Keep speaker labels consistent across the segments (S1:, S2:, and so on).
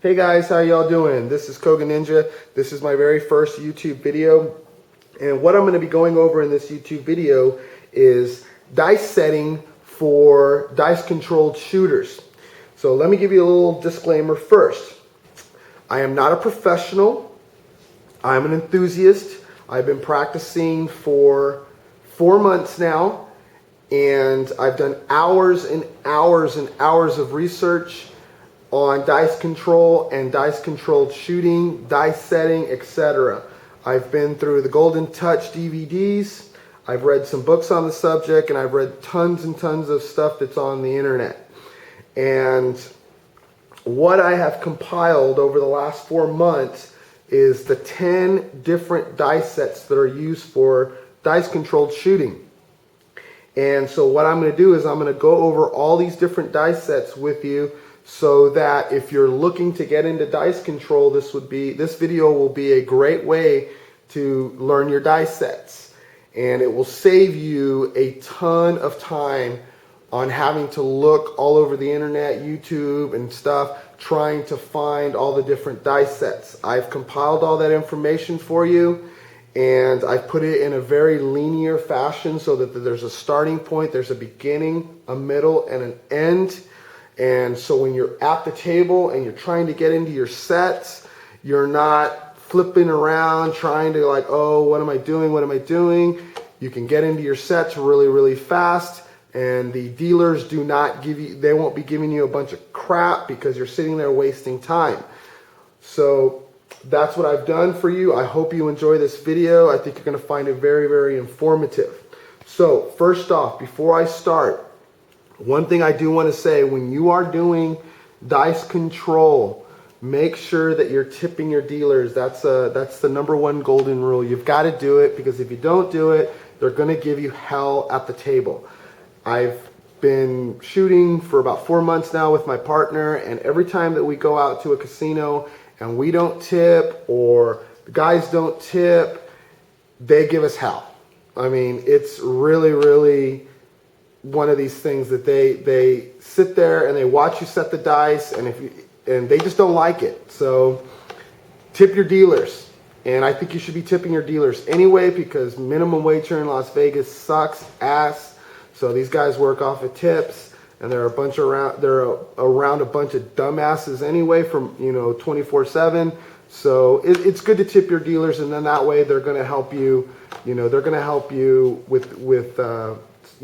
S1: Hey guys, how y'all doing? This is Koganinja. This is my very first YouTube video. And what I'm going to be going over in this YouTube video is dice setting for dice controlled shooters. So let me give you a little disclaimer first. I am not a professional. I'm an enthusiast. I've been practicing for 4 months now, and I've done hours and hours and hours of research on dice control and dice controlled shooting, dice setting, etc. I've been through the Golden Touch DVDs, I've read some books on the subject, and I've read tons and tons of stuff that's on the internet. And what I have compiled over the last 4 months is the 10 different dice sets that are used for dice controlled shooting. And so what I'm going to do is I'm going to go over all these different dice sets with you, so that if you're looking to get into dice control, this video will be a great way to learn your dice sets. And it will save you a ton of time on having to look all over the internet, YouTube and stuff, trying to find all the different dice sets. I've compiled all that information for you, and I've put it in a very linear fashion so that there's a starting point, there's a beginning, a middle, and an end. And so when you're at the table and you're trying to get into your sets, you're not flipping around trying to like, oh, what am I doing? What am I doing? You can get into your sets really, really fast. And the dealers do not give you, they won't be giving you a bunch of crap because you're sitting there wasting time. So that's what I've done for you. I hope you enjoy this video. I think you're going to find it very, very informative. So first off, before I start, one thing I do want to say, when you are doing dice control, make sure that you're tipping your dealers. That's the #1 golden rule. You've got to do it, because if you don't do it, they're going to give you hell at the table. I've been shooting for about 4 months now with my partner, and every time that we go out to a casino and we don't tip, or the guys don't tip, they give us hell. I mean, it's really, really one of these things that they sit there and they watch you set the dice, and they just don't like it. So tip your dealers, and I think you should be tipping your dealers anyway, because minimum wage here in Las Vegas sucks ass. So these guys work off of tips, and they're around a bunch of dumbasses anyway from 24/7. So it's good to tip your dealers, and then that way they're going to help you. They're going to help you with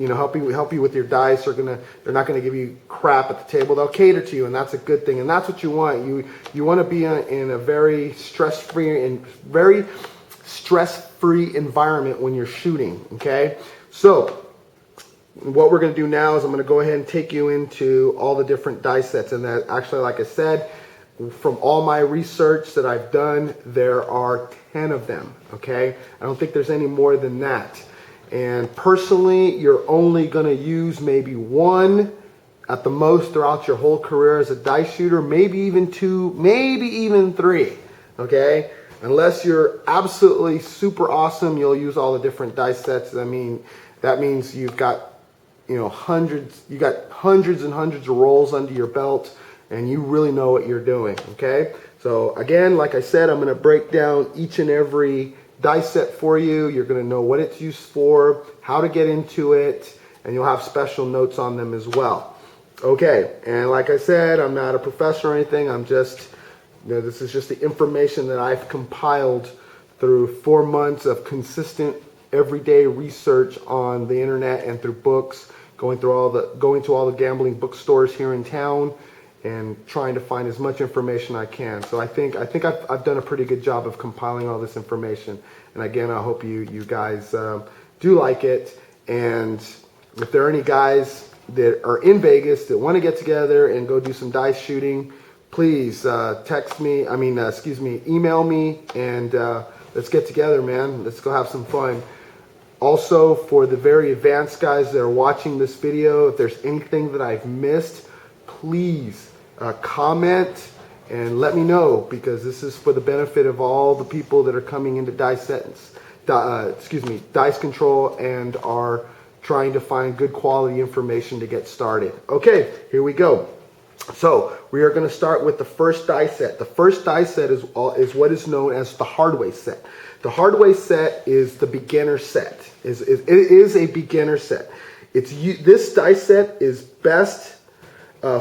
S1: help you with your dice. They're not gonna give you crap at the table. They'll cater to you, and that's a good thing. And that's what you want. You want to be in a very stress-free environment when you're shooting. Okay, so what we're gonna do now is I'm gonna go ahead and take you into all the different dice sets. And that actually, like I said, from all my research that I've done, there are 10 of them. Okay, I don't think there's any more than that. And personally, you're only going to use maybe one at the most throughout your whole career as a dice shooter, maybe even 2, maybe even 3, okay? Unless you're absolutely super awesome, you'll use all the different dice sets. I mean, that means you've got, hundreds and hundreds of rolls under your belt, and you really know what you're doing, okay? So again, like I said, I'm going to break down each and every dice set for you. You're going to know what it's used for, how to get into it, and you'll have special notes on them as well. Okay, and like I said, I'm not a professor or anything. I'm just, this is just the information that I've compiled through 4 months of consistent everyday research on the internet and through books, going to all the gambling bookstores here in town, and trying to find as much information I can. So I think I've done a pretty good job of compiling all this information. And again, I hope you guys do like it. And if there are any guys that are in Vegas that want to get together and go do some dice shooting, please email me, and let's get together, man. Let's go have some fun. Also, for the very advanced guys that are watching this video, if there's anything that I've missed, please comment and let me know, because this is for the benefit of all the people that are coming into dice control and are trying to find good quality information to get started. Okay, here we go. So we are going to start with the first die set. The first die set is what is known as the Hardway set. The Hardway set is the beginner set. It is a beginner set. This die set is best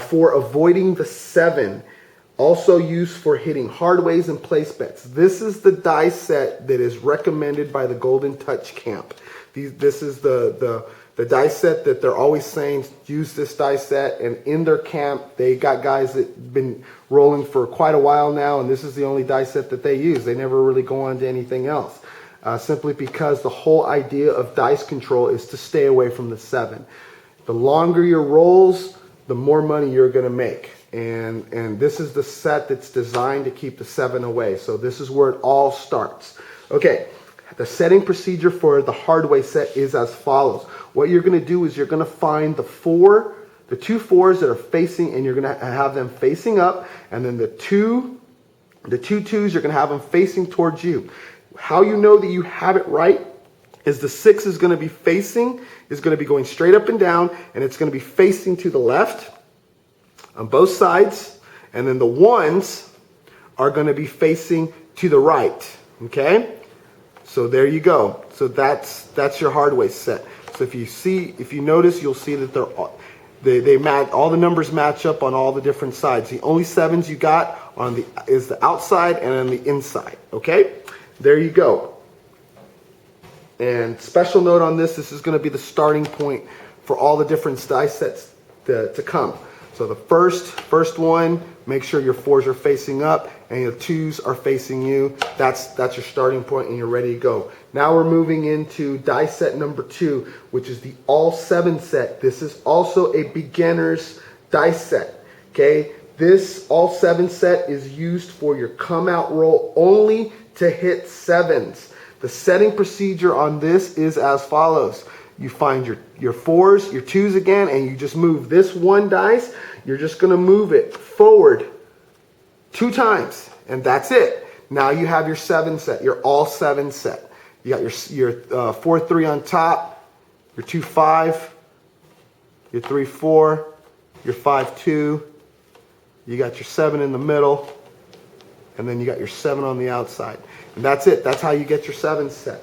S1: for avoiding the 7. Also used for hitting hardways and place bets. This is the die set that is recommended by the Golden Touch camp. This is the die set that they're always saying, use this die set. And in their camp, they got guys that have been rolling for quite a while now, and this is the only die set that they use. They never really go on to anything else. Simply because the whole idea of dice control is to stay away from the 7. The longer your rolls, the more money you're going to make. And this is the set that's designed to keep the 7 away. So this is where it all starts. Okay, the setting procedure for the Hardway set is as follows. What you're going to do is you're going to find the 2 4s that are facing, and you're going to have them facing up, and then the two 2s, you're going to have them facing towards you. How you know that you have it right is the 6 is going to be going straight up and down, and it's going to be facing to the left on both sides, and then the 1s are going to be facing to the right. Okay, so there you go. So that's your Hardway set. So if you notice, you'll see that they match, all the numbers match up on all the different sides. The only 7s you got is the outside and on the inside. Okay, there you go. And special note on this is going to be the starting point for all the different die sets to come. So the first one, make sure your 4s are facing up and your 2s are facing you. That's your starting point, and you're ready to go. Now we're moving into die set number 2, which is the all 7 set. This is also a beginner's die set. Okay, this all 7 set is used for your come out roll only to hit 7s. The setting procedure on this is as follows. You find your 4s, your 2s again, and you just move this one dice. You're just going to move it forward 2 times, and that's it. Now you have your 7 set, your all 7 set. You got your 4 3 on top, your 2 5, your 3 4, your 5 2. You got your 7 in the middle, and then you got your 7 on the outside. And that's it. That's how you get your 7 set.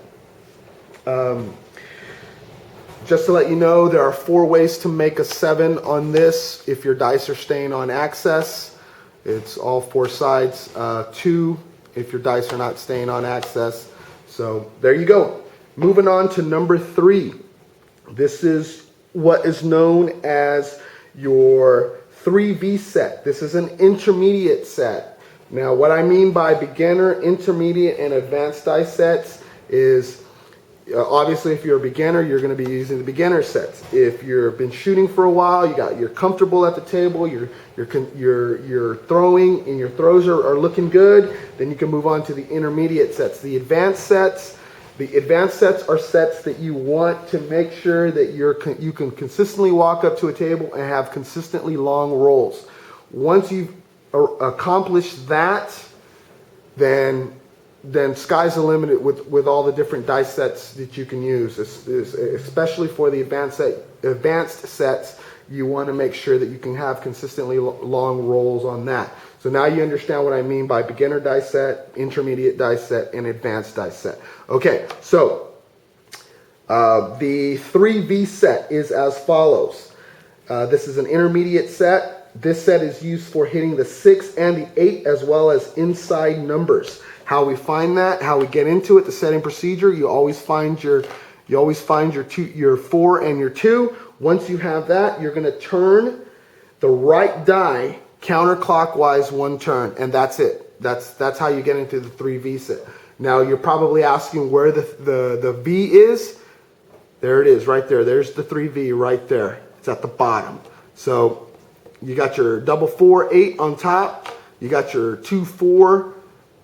S1: Just to let you know, there are 4 ways to make a 7 on this if your dice are staying on axis. It's all 4 sides. 2 if your dice are not staying on axis. So there you go. Moving on to number 3. This is what is known as your 3V set. This is an intermediate set. Now what I mean by beginner, intermediate, and advanced die sets is obviously, if you're a beginner, you're going to be using the beginner sets. If you've been shooting for a while, you're comfortable at the table, you're throwing, and your throws are looking good, then you can move on to the intermediate sets. The advanced sets are sets that you want to make sure that you can consistently walk up to a table and have consistently long rolls. Once you've accomplished that, then sky's the limit with all the different dice sets that you can use. Especially for the advanced sets, you want to make sure that you can have consistently long rolls on that. So now you understand what I mean by beginner die set, intermediate die set, and advanced die set. Okay, so the 3V set is as follows. This is an intermediate set. This set is used for hitting the 6 and the 8 as well as inside numbers. How we find that, how we get into it, the setting procedure, you always find your 4 and your 2. Once you have that, you're going to turn the right die counterclockwise 1 turn, and that's it. That's how you get into the 3V set. Now you're probably asking where the V is. There it is, right there. There's the 3V right there. It's at the bottom. So you got your double 4 8 on top. You got your 2 4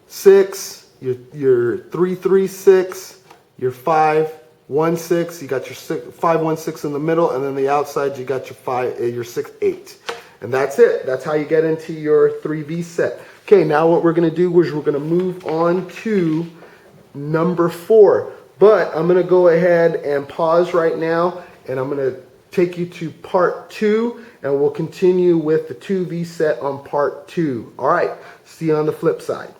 S1: 6, your 3 3 6, your 5 1 6. You got your 5 1 6 in the middle, and then the outside you got your 6 8, and that's it. That's how you get into your 3V set. Okay, now what we're going to do is we're going to move on to number 4. But I'm going to go ahead and pause right now, and I'm going to take you to part 2, and we'll continue with the 2V set on part 2. All right, see you on the flip side.